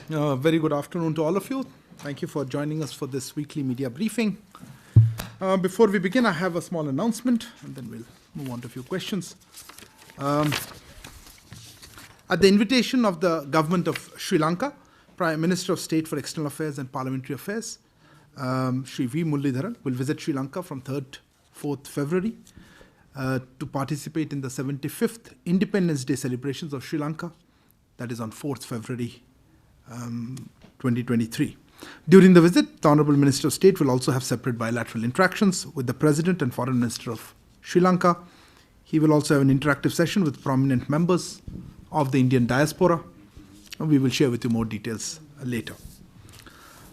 Very good afternoon to all of you. Thank you for joining us for this weekly media briefing. Before we begin, I have a small announcement, and then we'll move on to a few questions. At the invitation of the government of Sri Lanka, Prime Minister of State for External Affairs and Parliamentary Affairs, Sri V. Muralidharan, will visit Sri Lanka from 3rd, 4th February to participate in the 75th Independence Day celebrations of Sri Lanka, that is on 4th February 2023. During the visit, the Honourable Minister of State will also have separate bilateral interactions with the President and Foreign Minister of Sri Lanka. He will also have an interactive session with prominent members of the Indian diaspora. We will share with you more details later.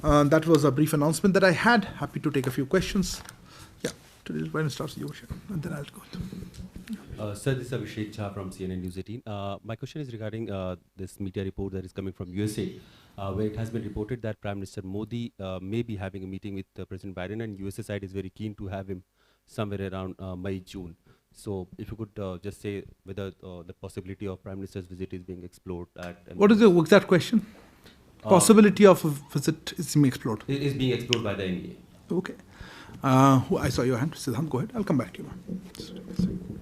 That was a brief announcement that I had. Happy to take a few questions. Yeah, today when it starts, you share, and then I'll go. Sir, this is Abhishek Jha from CNN News 18. My question is regarding this media report that is coming from USA, where it has been reported that Prime Minister Modi may be having a meeting with President Biden, and USA side is very keen to have him somewhere around May, June. So if you could just say whether the possibility of Prime Minister's visit is being explored. What is the exact question? Possibility of a visit is being explored. It is being explored by the NEA. Okay. I saw your hand. Siddhant, go ahead. I'll come back to you.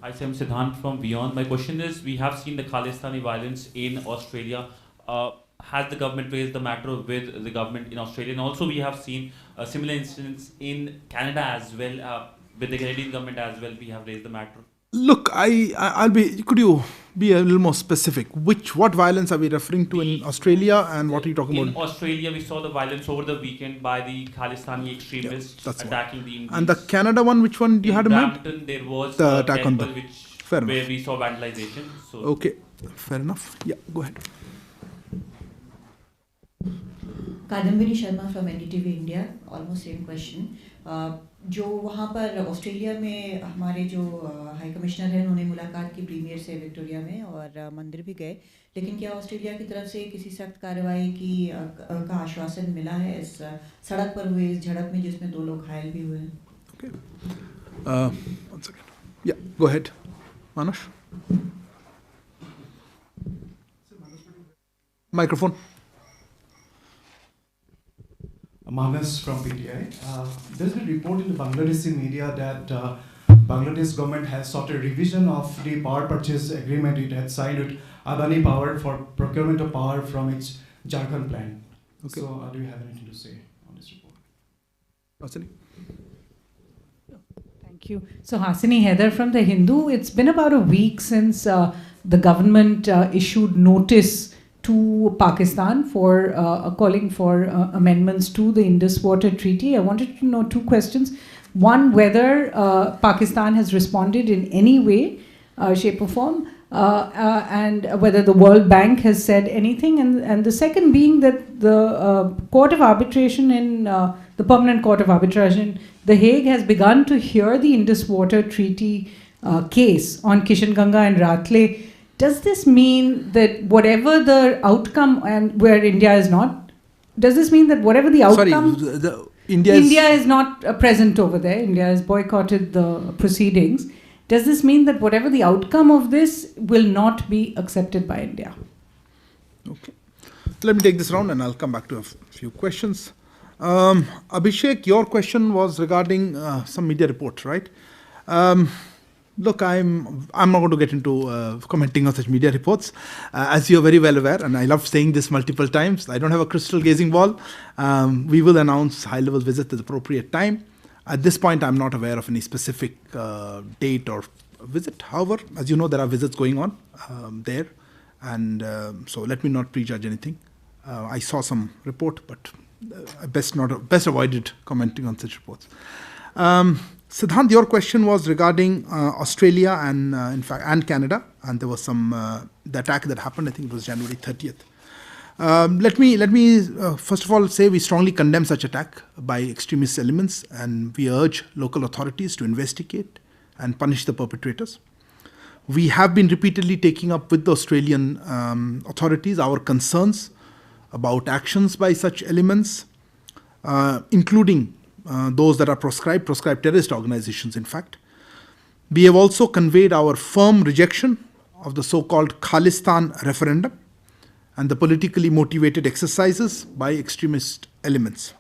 Hi, I'm Siddhant from Beyond. My question is, we have seen the Khalistani violence in Australia. Has the government raised the matter with the government in Australia? And also we have seen similar incidents in Canada as well. With the Canadian government as well, we have raised the matter. Look, could you be a little more specific? What violence are we referring to in Australia, and what are you talking about? In Australia, we saw the violence over the weekend by the Khalistani extremists attacking the Indians. And the Canada one, which one do you have in mind? In Brampton, there was the a attack on temple where we saw vandalization. So okay, fair enough. Yeah, go ahead. Kadambari Sharma from NDTV India, almost same question. जो वहाँ पर Australia में हमारे जो high commissioner हैं, उन्होंने मुलाकात की प्रीमियर से विक्टोरिया में और मंदिर भी गए, लेकिन क्या ऑस्ट्रेलिया की तरफ से किसी सख्त कार्रवाई का आश्वासन मिला है इस सड़क पर हुए इस झड़प में जिसमें 2 लोग घायल भी हुए हैं? Okay. One second. Yeah, go ahead. Manush. Microphone. Manas from PTI. There's been a report in the Bangladeshi media that Bangladesh government has sought a revision of the power purchase agreement it had signed with Adani Power for procurement of power from its Jharkhand plant. Okay. So do you have anything to say on this report? Hasini? Thank you. So Hasini Heather from The Hindu. It's been about a week since the government issued notice to Pakistan for calling for amendments to the Indus Waters Treaty. I wanted to know 2 questions. One, whether Pakistan has responded in any way, shape or form, and whether the World Bank has said anything. And the second being that the Court of Arbitration the Permanent Court of Arbitration in The Hague has begun to hear the Indus Waters Treaty case on Kishanganga and Ratle. Does this mean that whatever the outcome, and where India is not, does this mean that whatever the outcome... Sorry, India is not present over there. India has boycotted the proceedings. Does this mean that whatever the outcome of this will not be accepted by India? Okay. Let me take this round and I'll come back to a few questions. Abhishek, your question was regarding some media report, right? Look, I'm not going to get into commenting on such media reports. As you're very well aware, and I love saying this multiple times, I don't have a crystal gazing ball. We will announce high-level visit at the appropriate time. At this point, I'm not aware of any specific date or visit. However, as you know, there are visits going on there. And so let me not prejudge anything. I saw some report, but best avoided commenting on such reports. Siddhant, your question was regarding Australia and in fact and Canada, and there was some the attack that happened. I think it was January 30th. Let me first of all say we strongly condemn such attack by extremist elements, and we urge local authorities to investigate and punish the perpetrators. We have been repeatedly taking up with the Australian authorities our concerns about actions by such elements, including those that are proscribed terrorist organizations, in fact. We have also conveyed our firm rejection of the so-called Khalistan referendum and the politically motivated exercises by extremist elements.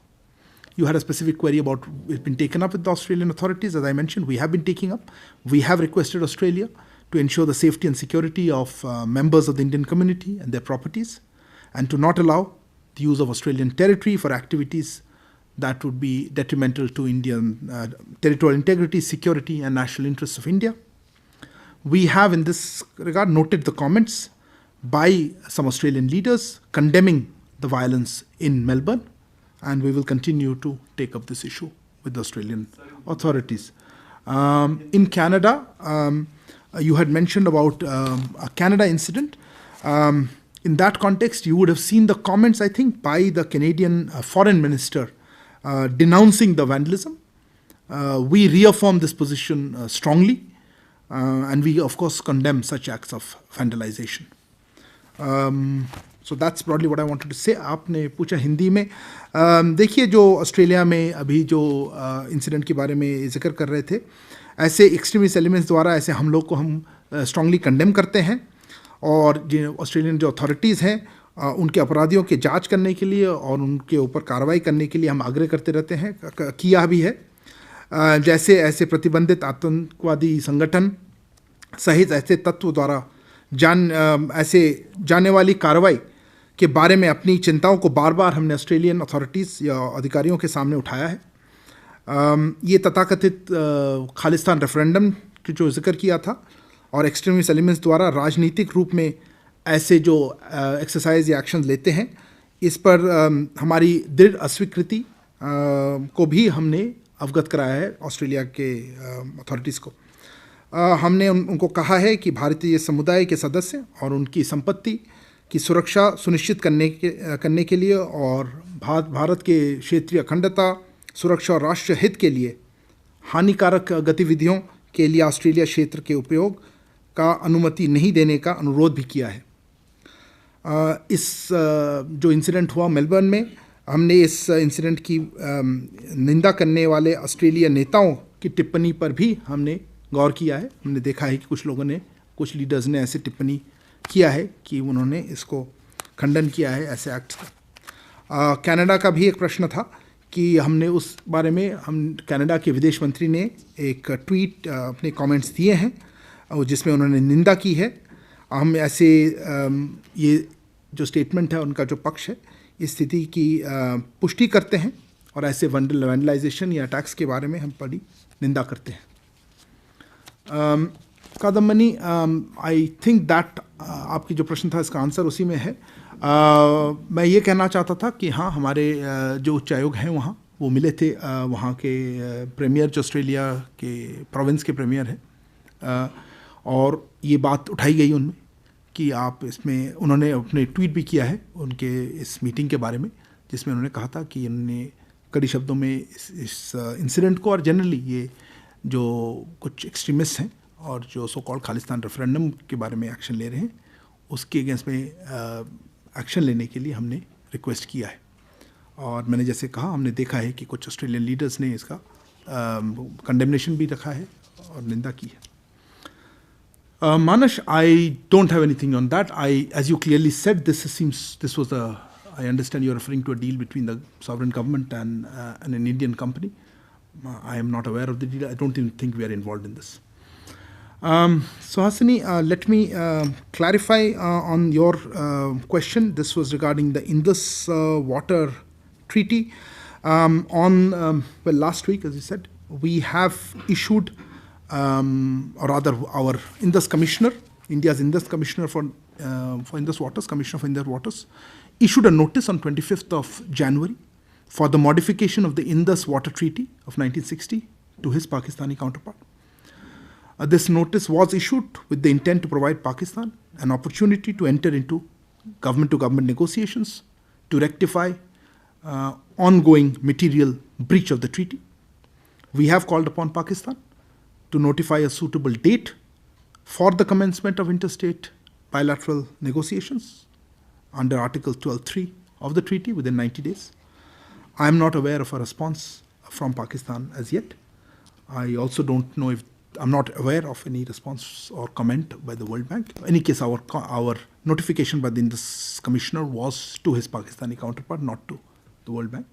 You had a specific query about it's been taken up with the Australian authorities. As I mentioned, we have been taking up. We have requested Australia to ensure the safety and security of members of the Indian community and their properties, and to not allow the use of Australian territory for activities that would be detrimental to Indian territorial integrity, security, and national interests of India. We have, in this regard, noted the comments by some Australian leaders condemning the violence in Melbourne, and we will continue to take up this issue with the Australian authorities. In Canada, you had mentioned about a Canada incident. In that context, you would have seen the comments, I think, by the Canadian foreign minister denouncing the vandalism. We reaffirm this position strongly, and we, of course, condemn such acts of vandalization. So that's broadly what I wanted to say. आपने पूछा हिंदी में, देखिए जो Australia में अभी जो incident के बारे में जिक्र कर रहे थे, ऐसे एक्सट्रीमिस्ट एलिमेंट्स द्वारा ऐसे हमलों को हम स्ट्रांगली कंडेम करते हैं, और जो ऑस्ट्रेलियन जो अथॉरिटीज़ हैं उनके अपराधियों के जांच करने के लिए और उनके ऊपर कार्रवाई करने के लिए हम आग्रह करते रहते हैं, किया भी है। जैसे ऐसे प्रतिबंधित आतंकवादी संगठन सहित ऐसे तत्व द्वारा ऐसे जाने वाली कार्रवाई के बारे में अपनी चिंताओं को बार बार हमने ऑस्ट्रेलियन अथॉरिटीज़ या अधिकारियों के सामने उठाया है। ये तथाकथित खालिस्तान रेफरेंडम की जो जिक्र किया था और एक्सट्रीमिस्ट एलिमेंट्स द्वारा राजनीतिक रूप में ऐसे जो एक्सरसाइज या एक्शन लेते हैं, इस पर हमारी दृढ़ अस्वीकृति को भी हमने अवगत कराया है ऑस्ट्रेलिया के अथॉरिटीज़ को। हमने उनको कहा है कि भारतीय समुदाय के सदस्य और उनकी संपत्ति की सुरक्षा सुनिश्चित करने के लिए और भारत के क्षेत्रीय अखंडता, सुरक्षा और राष्ट्र हित के लिए हानिकारक गतिविधियों के लिए ऑस्ट्रेलिया क्षेत्र के उपयोग का अनुमति नहीं देने का अनुरोध भी किया है। इस जो इंसिडेंट हुआ मेलबर्न में, हमने इस इंसिडेंट की निंदा करने वाले ऑस्ट्रेलिया नेताओं की टिप्पणी पर भी हमने गौर किया है। हमने देखा है कि कुछ लोगों ने, कुछ लीडर्स ने ऐसे टिप्पणी किया है कि उन्होंने इसको खंडन किया है ऐसे एक्ट्स का। कनाडा का भी एक प्रश्न था कि हमने उस बारे में, हम कनाडा के विदेश मंत्री ने एक ट्वीट अपने कमेंट्स दिए हैं जिसमें उन्होंने निंदा की है। हम ऐसे ये जो स्टेटमेंट है उनका जो पक्ष है, इस स्थिति की पुष्टि करते हैं और ऐसे वैंडलाइजेशन या अटैक्स के बारे में हम बड़ी निंदा करते हैं। कादम्बनी, आई थिंक दैट आपकी जो प्रश्न था इसका आंसर उसी में है। मैं ये कहना चाहता था कि हाँ, हमारे जो उच्चायोग हैं वहाँ वो मिले थे, वहाँ के प्रीमियर जो ऑस्ट्रेलिया के प्रोविंस के प्रीमियर हैं, और ये बात उठाई गई उनमें कि आप इसमें, उन्होंने अपने ट्वीट भी किया है उनके इस मीटिंग के बारे में, जिसमें उन्होंने कहा था कि उन्होंने कड़ी शब्दों में इस इंसिडेंट को और जनरली ये जो कुछ एक्सट्रीमिस्ट हैं और जो सो कॉल्ड खालिस्तान रेफरेंडम के बारे में एक्शन ले रहे हैं, उसके अगेंस्ट में एक्शन लेने के लिए हमने रिक्वेस्ट किया है। और मैंने जैसे कहा, हमने देखा है कि कुछ ऑस्ट्रेलियन लीडर्स ने इसका कंडेमनेशन भी रखा है और निंदा की है। Manas, I don't have anything on that. As you clearly said, this was a, I understand you're referring to a deal between the sovereign government and an Indian company. I am not aware of the deal. I don't even think we are involved in this. So Hasani, let me clarify on your question. This was regarding the Indus Water Treaty. Last week, as you said, we have issued, or rather our Indus Commissioner, India's Indus Commissioner for Indus Waters, Commissioner for Indus Waters, issued a notice on 25th of January for the modification of the Indus Water Treaty of 1960 to his Pakistani counterpart. This notice was issued with the intent to provide Pakistan an opportunity to enter into government-to-government negotiations to rectify ongoing material breach of the treaty. We have called upon Pakistan to notify a suitable date for the commencement of interstate bilateral negotiations under Article 12.3 of the treaty within 90 days. I am not aware of a response from Pakistan as yet. I also don't know if I'm not aware of any response or comment by the World Bank. In any case, our notification by the Indus Commissioner was to his Pakistani counterpart, not to the World Bank.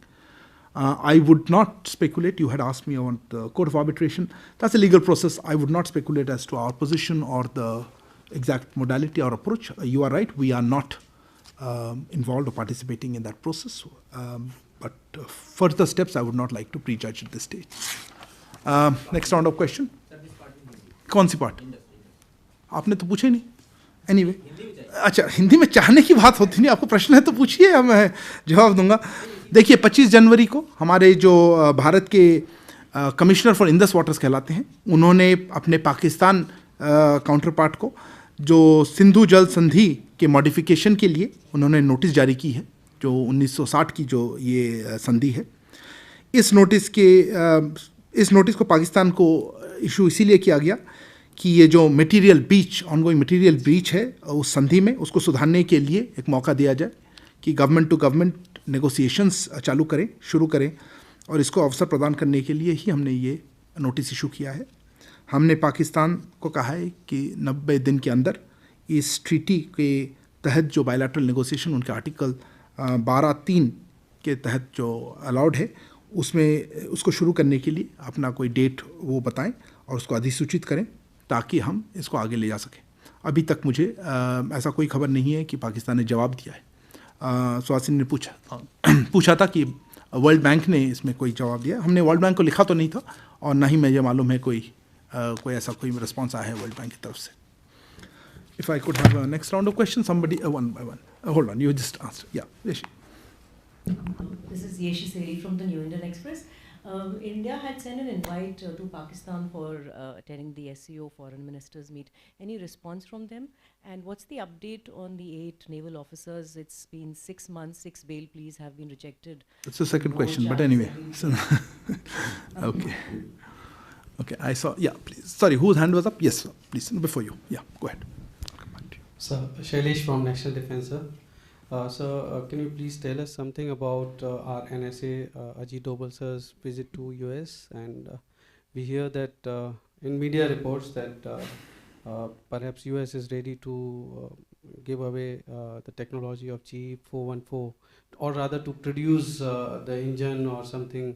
I would not speculate. You had asked me on the Court of Arbitration. That's a legal process. I would not speculate as to our position or the exact modality or approach. You are right. We are not involved or participating in that process. But further steps, I would not like to prejudge at this stage. Next round of question. कौन C part आपने तो पूछा ही नहीं anyway अच्छा हिंदी में चाहने की बात होती नहीं आपको प्रश्न है तो पूछिए मैं जवाब दूंगा देखिए 25 जनवरी को हमारे जो भारत के कमिश्नर फॉर इंडस वाटर्स कहलाते हैं उन्होंने अपने पाकिस्तान काउंटर पार्ट को जो सिंधु जल संधि के मॉडिफिकेशन के लिए उन्होंने नोटिस जारी की है जो 1960 की जो ये संधि है इस नोटिस को पाकिस्तान को इशू इसीलिए किया गया कि ये जो material breach ongoing material breach है उस संधि में उसको सुधारने के लिए एक मौका दिया जाए कि गवर्नमेंट टू गवर्नमेंट नेगोशिएशंस शुरू करें और इसको अवसर प्रदान करने के लिए ही हमने ये नोटिस इशू किया है हमने पाकिस्तान को कहा है कि 90 दिन के अंदर इस ट्रीटी के तहत जो बायलैटरल नेगोशिएशन उनके आर्टिकल 12(3) के तहत जो अलाउड है उसमें उसको शुरू करने के लिए अपना कोई डेट वो बताएं और उसको अधिसूचित करें ताकि हम इसको आगे ले जा सकें अभी तक मुझे ऐसा कोई खबर नहीं है कि पाकिस्तान ने जवाब दिया है सुहासिनी ने पूछा था कि वर्ल्ड बैंक ने इसमें कोई जवाब दिया हमने वर्ल्ड बैंक को लिखा तो नहीं था और ना ही मुझे मालूम है कोई ऐसा कोई रिस्पॉन्स आया है वर्ल्ड बैंक की तरफ से if I could have next round of question somebody one by one hold on you just answer या Yeshi This is Yeshi Seri from the New Indian Express. India had sent an invite to Pakistan for attending the SCO Foreign Ministers meet. Any response from them? And what's the update on the 8 naval officers? It's been 6 months, 6 bail pleas have been rejected. That's the second question, but anyway. So, okay. Okay, I saw, yeah, please. Sorry, whose hand was up? Yes, sir. Please, before you. Yeah, go ahead. I'll come back to you. Sir, Shailesh from National Defense, sir. Sir, can you please tell us something about our NSA Ajit Doval sir's visit to US? And we hear that in media reports that perhaps US is ready to give away the technology of G414, or rather to produce the engine or something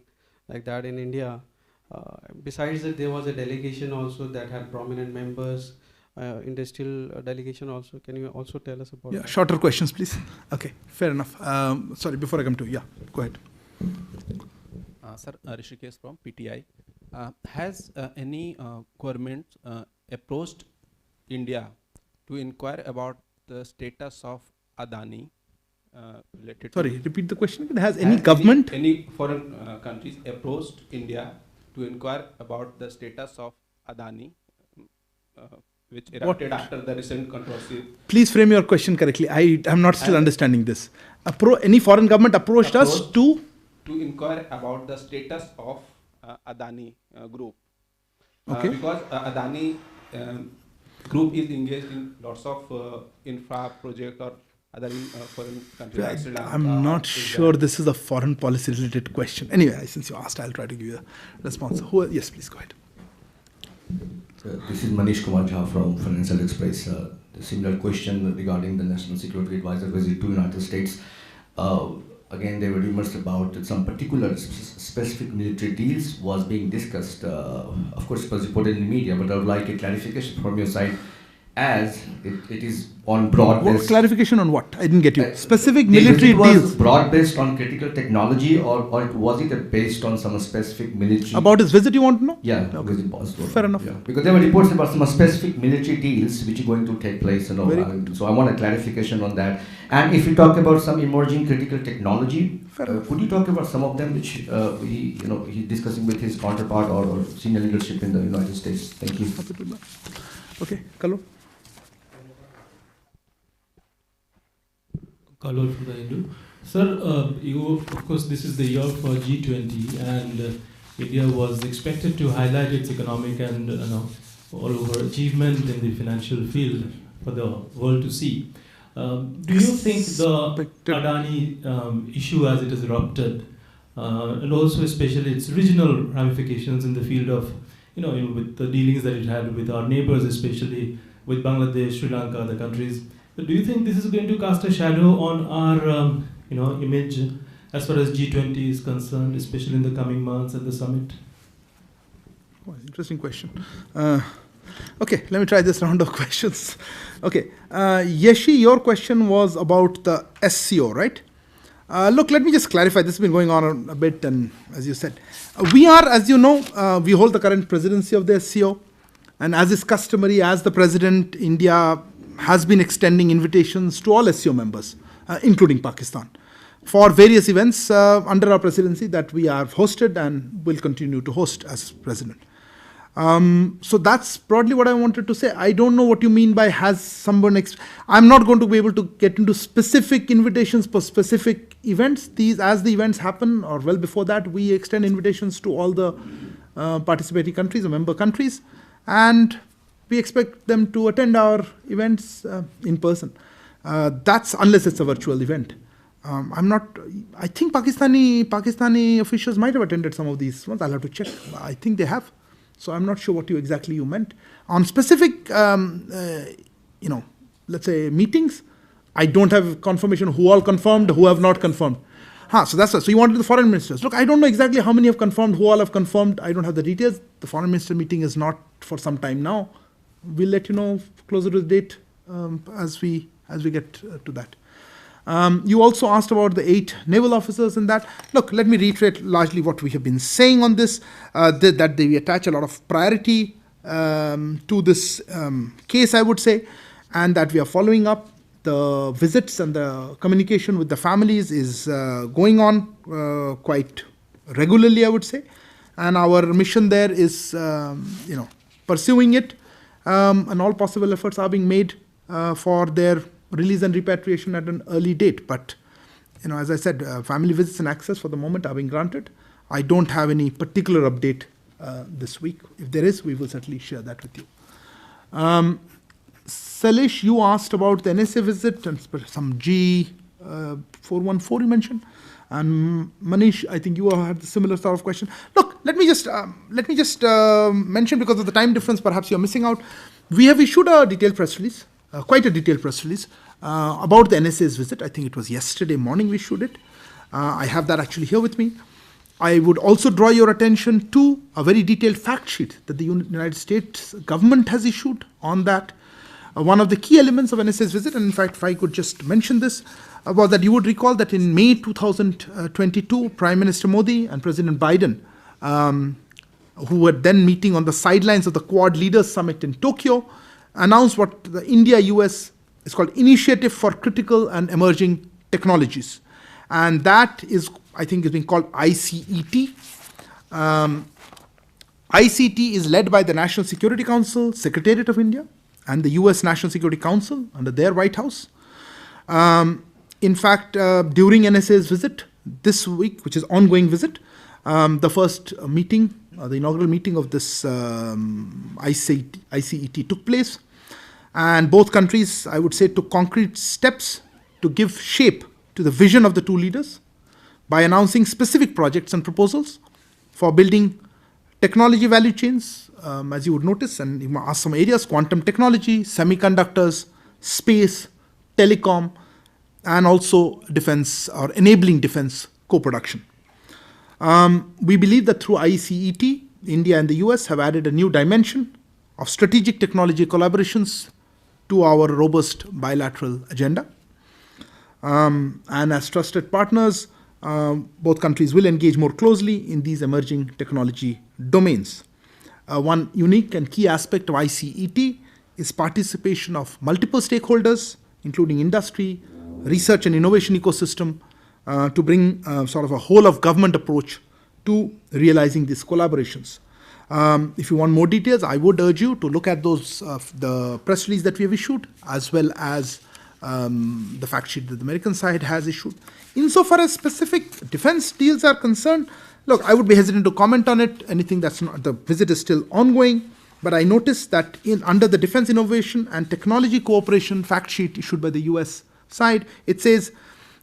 like that in India. Besides that, there was a delegation also that had prominent members. Industrial delegation also. Can you also tell us about that? Shorter questions, please. Okay, fair enough. Sorry, before I come to you, go ahead. Sir, Rishikesh from PTI. Has any government approached India to inquire about the status of Adani? Sorry, repeat the question. Has any government? Any foreign countries approached India to inquire about the status of Adani? Which erupted after the recent controversy. Please frame your question correctly. I am not still understanding this. Any foreign government approached us to inquire about the status of Adani group. Okay. Because Adani group is engaged in lots of infra project or other foreign countries. Like I'm not sure this is a foreign policy related question. Anyway, since you asked, I'll try to give you a response. Yes, please go ahead. This is Manish Kumar Jha from Financial Express. The similar question regarding the National Security Advisor visit to United States. Again, there were rumors about that some particular specific military deals was being discussed. Of course, it was reported in the media, but I would like a clarification from your side as it is on broad-based... Clarification on what? I didn't get you. Specific military deals. Was broad-based on critical technology or was it based on some specific military... About his visit you want to know? Yeah, visit was. Fair enough. Yeah. Because there were reports about some specific military deals which are going to take place. You know, so I want a clarification on that. And if you talk about some emerging critical technology, could you talk about some of them which he's discussing with his counterpart or senior leadership in the United States? Thank you. Okay, Kalur. Kalur from the Hindu. Sir, of course, this is the year for G20, and India was expected to highlight its economic and all over achievement in the financial field for the world to see. Do you think the Adani issue as it has erupted, and also especially its regional ramifications in the field of with the dealings that it had with our neighbors, especially with Bangladesh, Sri Lanka, other countries. But do you think this is going to cast a shadow on our, image as far as G20 is concerned, especially in the coming months at the summit? Oh, interesting question. Okay, let me try this round of questions. Okay, Yeshi, your question was about the SCO, right? Look, let me just clarify. This has been going on a bit, and as you said, we are, as you know, we hold the current presidency of the SCO, and as is customary, as the president, India has been extending invitations to all SCO members, including Pakistan, for various events under our presidency that we have hosted and will continue to host as president. So that's broadly what I wanted to say. I don't know what you mean by has someone... I'm not going to be able to get into specific invitations for specific events. As the events happen, or well before that, we extend invitations to all the participating countries or member countries, and we expect them to attend our events in person. That's unless it's a virtual event. I think Pakistani officials might have attended some of these ones. I'll have to check. I think they have. So I'm not sure what exactly you meant. On specific, let's say meetings, I don't have confirmation who all confirmed, who have not confirmed. So that's so you wanted the foreign ministers. Look, I don't know exactly how many have confirmed, who all have confirmed. I don't have the details. The foreign minister meeting is not for some time now. We'll let you know closer to the date as we get to that. You also asked about the 8 naval officers in that. Look, let me reiterate largely what we have been saying on this, that we attach a lot of priority to this case, I would say, and that we are following up. The visits and the communication with the families is going on quite regularly, I would say, and our mission there is, pursuing it, and all possible efforts are being made for their release and repatriation at an early date. But, as I said, family visits and access for the moment are being granted. I don't have any particular update this week. If there is, we will certainly share that with you. Salish, you asked about the NSA visit and some G414 you mentioned. And Manish, I think you had a similar sort of question. Look, let me just mention, because of the time difference, perhaps you're missing out. We have issued a detailed press release, quite a detailed press release, about the NSA's visit. I think it was yesterday morning we issued it. I have that actually here with me. I would also draw your attention to a very detailed fact sheet that the United States government has issued on that. One of the key elements of NSA's visit, and in fact, if I could just mention this, was that you would recall that in May 2022, Prime Minister Modi and President Biden, who were then meeting on the sidelines of the Quad Leaders Summit in Tokyo, announced what the India-US is called Initiative for Critical and Emerging Technologies. And that is, I think, is being called ICET. ICT is led by the National Security Council, Secretariat of India, and the US National Security Council under their White House. In fact, during NSA's visit this week, which is ongoing visit, the first meeting, the inaugural meeting of this ICET took place. And both countries, I would say, took concrete steps to give shape to the vision of the two leaders by announcing specific projects and proposals for building technology value chains, as you would notice, and you ask some areas: quantum technology, semiconductors, space, telecom, and also defense or enabling defense co-production. We believe that through ICET, India and the US have added a new dimension of strategic technology collaborations to our robust bilateral agenda. And as trusted partners, both countries will engage more closely in these emerging technology domains. One unique and key aspect of ICET is participation of multiple stakeholders, including industry, research and innovation ecosystem, to bring sort of a whole of government approach to realizing these collaborations. If you want more details, I would urge you to look at those the press release that we have issued, as well as the fact sheet that the American side has issued. Insofar as specific defense deals are concerned, look, I would be hesitant to comment on it. Anything that's not, the visit is still ongoing, but I noticed that under the Defense Innovation and Technology Cooperation fact sheet issued by the US side, it says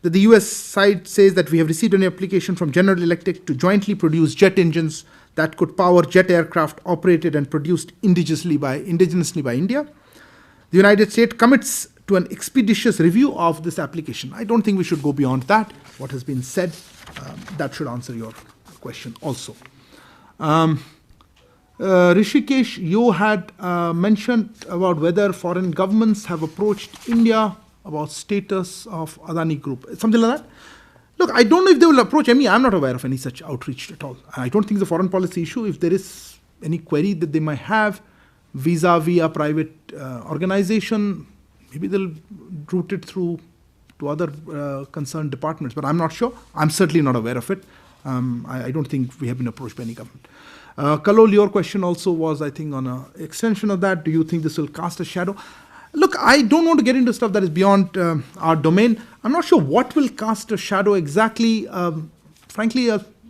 that the US side says that we have received an application from General Electric to jointly produce jet engines that could power jet aircraft operated and produced indigenously by India. The United States commits to an expeditious review of this application. I don't think we should go beyond that. What has been said, that should answer your question also. Rishikesh, you had mentioned about whether foreign governments have approached India about status of Adani Group, something like that. Look, I don't know if they will approach me. I'm not aware of any such outreach at all. I don't think it's a foreign policy issue. If there is any query that they might have vis-a-vis a private organization, maybe they'll route it through to other concerned departments, but I'm not sure. I'm certainly not aware of it. I don't think we have been approached by any government. Kalol, your question also was, I think, on an extension of that. Do you think this will cast a shadow? Look, I don't want to get into stuff that is beyond our domain. I'm not sure what will cast a shadow exactly. Frankly,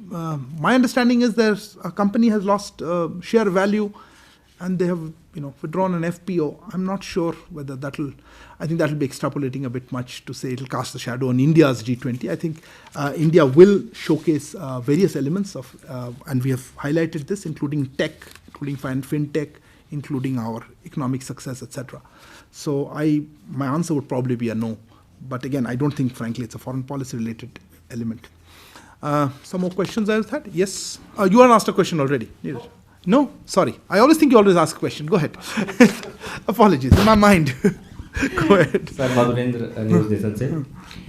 my understanding is there's a company has lost share value, and they have withdrawn an FPO. I'm not sure whether I think that'll be extrapolating a bit much to say it'll cast a shadow on India's G20. I think India will showcase various elements of, and we have highlighted this, including tech, including fintech, including our economic success, etc. So my answer would probably be a no. But again, I don't think, frankly, it's a foreign policy related element. Some more questions I had? Yes. You had asked a question already. No? Sorry. I always think you always ask a question. Go ahead. Apologies. In my mind. Go ahead. Sir Madhurendra news nation से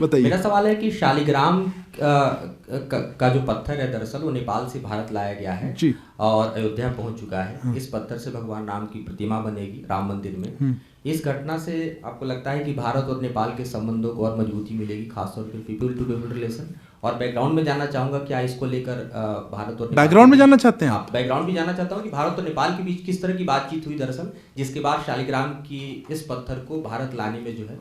बताइए. मेरा सवाल है कि शालिग्राम का जो पत्थर है दरअसल वो नेपाल से भारत लाया गया है जी. और अयोध्या पहुंच चुका है. इस पत्थर से भगवान राम की प्रतिमा बनेगी राम मंदिर में. इस घटना से आपको लगता है कि भारत और नेपाल के संबंधों को और मजबूती मिलेगी, खासतौर पर पीपल टू पीपल रिलेशन? और बैकग्राउंड में जानना चाहूंगा क्या इसको लेकर भारत और बैकग्राउंड में जानना चाहते हैं आप? बैकग्राउंड भी जानना चाहता हूँ कि भारत और नेपाल के बीच किस तरह की बातचीत हुई दरअसल, जिसके बाद शालिग्राम की इस पत्थर को भारत लाने में जो है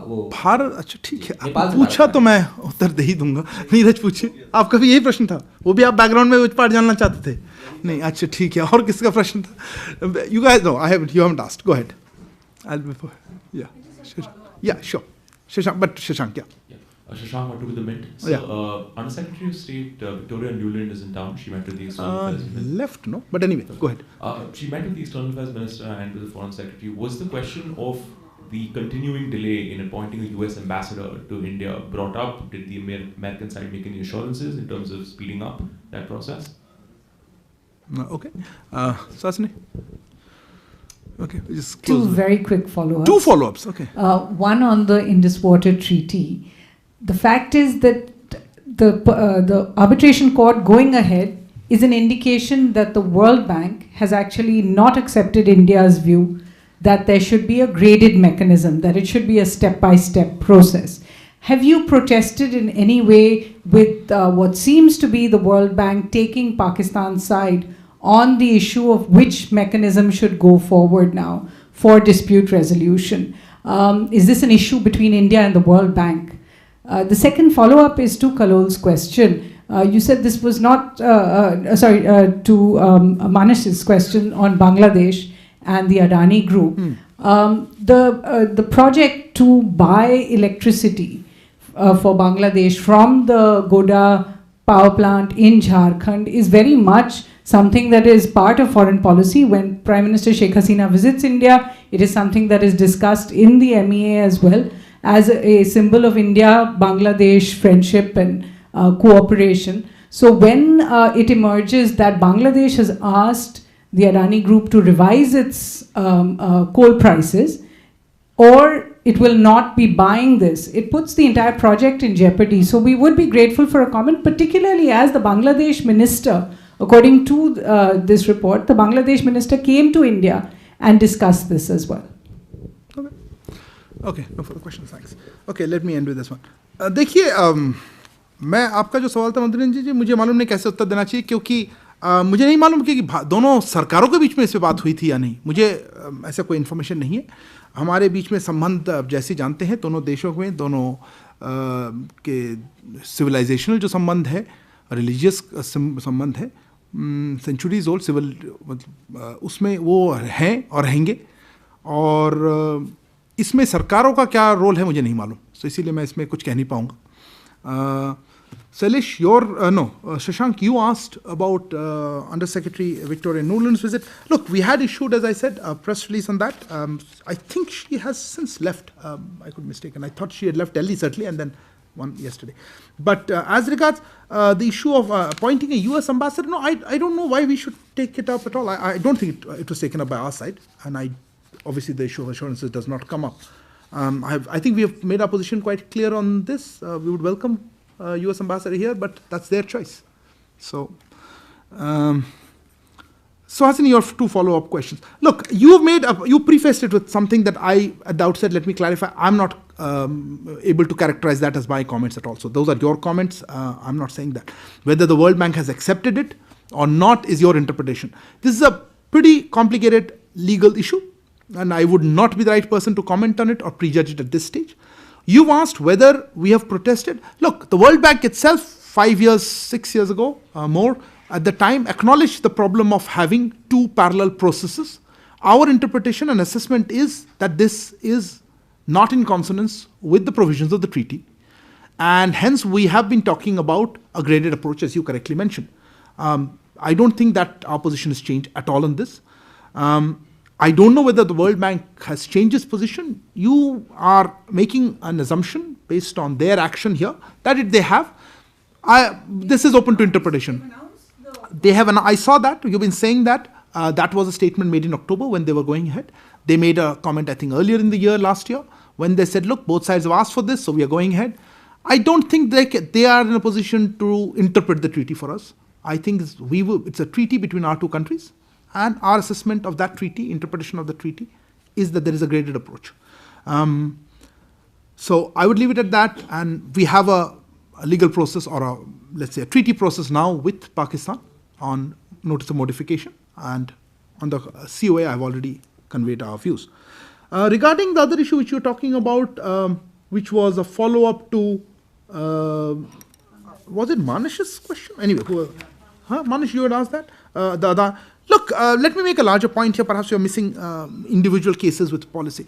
वो भारत. अच्छा ठीक है, पूछा तो मैं उत्तर दे ही दूंगा. नीरज पूछिए, आपका भी यही प्रश्न था? वो भी आप बैकग्राउंड में पार्ट जानना चाहते थे? नहीं, अच्छा ठीक है. और किसका प्रश्न था? You guys know, you haven't asked. Go ahead. Yeah, sure. Shashank, yeah. Shashank Mattu with the Mint. So, Undersecretary of State Victoria Nuland is in town. She met with the External Affairs Minister. Left, no? But anyway, go ahead. She met with the External Affairs Minister and with the Foreign Secretary. Was the question of the continuing delay in appointing a US ambassador to India brought up? Did the American side make any assurances in terms of speeding up that process? Okay. Sasini? Okay, just two very quick follow-ups. Two follow-ups, okay. One on the Indus Waters Treaty. The fact is that the arbitration court going ahead is an indication that the World Bank has actually not accepted India's view that there should be a graded mechanism, that it should be a step-by-step process. Have you protested in any way with what seems to be the World Bank taking Pakistan's side on the issue of which mechanism should go forward now for dispute resolution? Is this an issue between India and the World Bank? The second follow-up is to Kalol's question. You said this was not, to Manish's question on Bangladesh and the Adani Group. The project to buy electricity for Bangladesh from the Goda power plant in Jharkhand is very much something that is part of foreign policy. When Prime Minister Sheikh Hasina visits India, it is something that is discussed in the MEA as well as a symbol of India-Bangladesh friendship and cooperation. So when it emerges that Bangladesh has asked the Adani Group to revise its coal prices, or it will not be buying this, it puts the entire project in jeopardy. So we would be grateful for a comment, particularly as the Bangladesh minister, according to this report, the Bangladesh minister came to India and discussed this as well. Okay, no further questions, thanks. Okay, let me end with this one. देखिए, मैं आपका जो सवाल था मंत्री जी, मुझे मालूम नहीं कैसे उत्तर देना चाहिए, क्योंकि मुझे नहीं मालूम कि दोनों सरकारों के बीच में इस पे बात हुई थी या नहीं. मुझे ऐसा कोई इन्फॉर्मेशन नहीं है. हमारे बीच में संबंध जैसे जानते हैं दोनों देशों में, दोनों के सिविलाइजेशनल जो संबंध है, रिलीजियस संबंध है, सेंचुरीज ओल्ड सिविल, उसमें वो हैं और रहेंगे. और इसमें सरकारों का क्या रोल है मुझे नहीं मालूम, तो इसीलिए मैं इसमें कुछ कह नहीं पाऊँगा. Shailesh, Shashank, you asked about Undersecretary Victoria Nuland's visit. Look, we had issued, as I said, a press release on that. I think she has since left. I could be mistaken. I thought she had left Delhi, certainly, and then one yesterday. But as regards the issue of appointing a US ambassador, no, I don't know why we should take it up at all. I don't think it was taken up by our side, and obviously the issue of assurances does not come up. I think we have made our position quite clear on this. We would welcome US ambassador here, but that's their choice. So, Hasini, your two follow-up questions. Look, you prefaced it with something that I, at the outset, let me clarify, I'm not able to characterize that as my comments at all. So those are your comments. I'm not saying that. Whether the World Bank has accepted it or not is your interpretation. This is a pretty complicated legal issue, and I would not be the right person to comment on it or prejudge it at this stage. You've asked whether we have protested. Look, the World Bank itself, 5 years, 6 years ago, more, at the time, acknowledged the problem of having two parallel processes. Our interpretation and assessment is that this is not in consonance with the provisions of the treaty. And hence, we have been talking about a graded approach, as you correctly mentioned. I don't think that our position has changed at all on this. I don't know whether the World Bank has changed its position. You are making an assumption based on their action here that they have. This is open to interpretation. They have, I saw that. You've been saying that. That was a statement made in October when they were going ahead. They made a comment, I think, earlier in the year, last year, when they said, look, both sides have asked for this, so we are going ahead. I don't think they are in a position to interpret the treaty for us. I think it's a treaty between our two countries. And our assessment of that treaty, interpretation of the treaty, is that there is a graded approach. So I would leave it at that. And we have a legal process or let's say a treaty process now with Pakistan on notice of modification. And on the COA, I've already conveyed our views. Regarding the other issue which you're talking about, which was a follow-up to, was it Manish's question? Anyway, Manish, you had asked that? Look, let me make a larger point here. Perhaps you're missing individual cases with policy.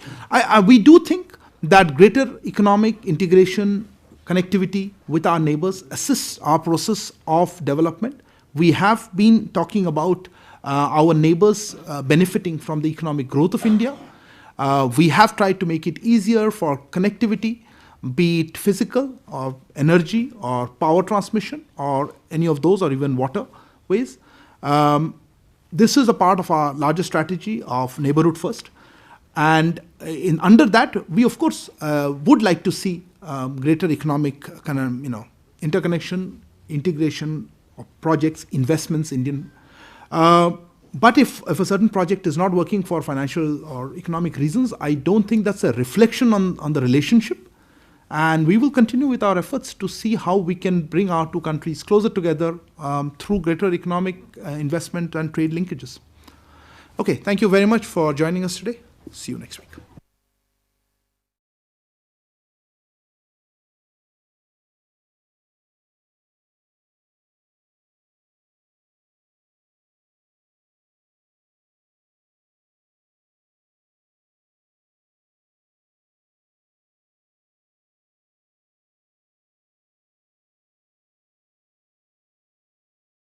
We do think that greater economic integration, connectivity with our neighbors assists our process of development. We have been talking about our neighbors benefiting from the economic growth of India. We have tried to make it easier for connectivity, be it physical or energy or power transmission or any of those or even waterways. This is a part of our larger strategy of neighborhood first. And under that, we of course would like to see greater economic interconnection, integration of projects, investments, Indian. But if a certain project is not working for financial or economic reasons, I don't think that's a reflection on the relationship. And we will continue with our efforts to see how we can bring our two countries closer together through greater economic investment and trade linkages. Okay, thank you very much for joining us today. See you next week.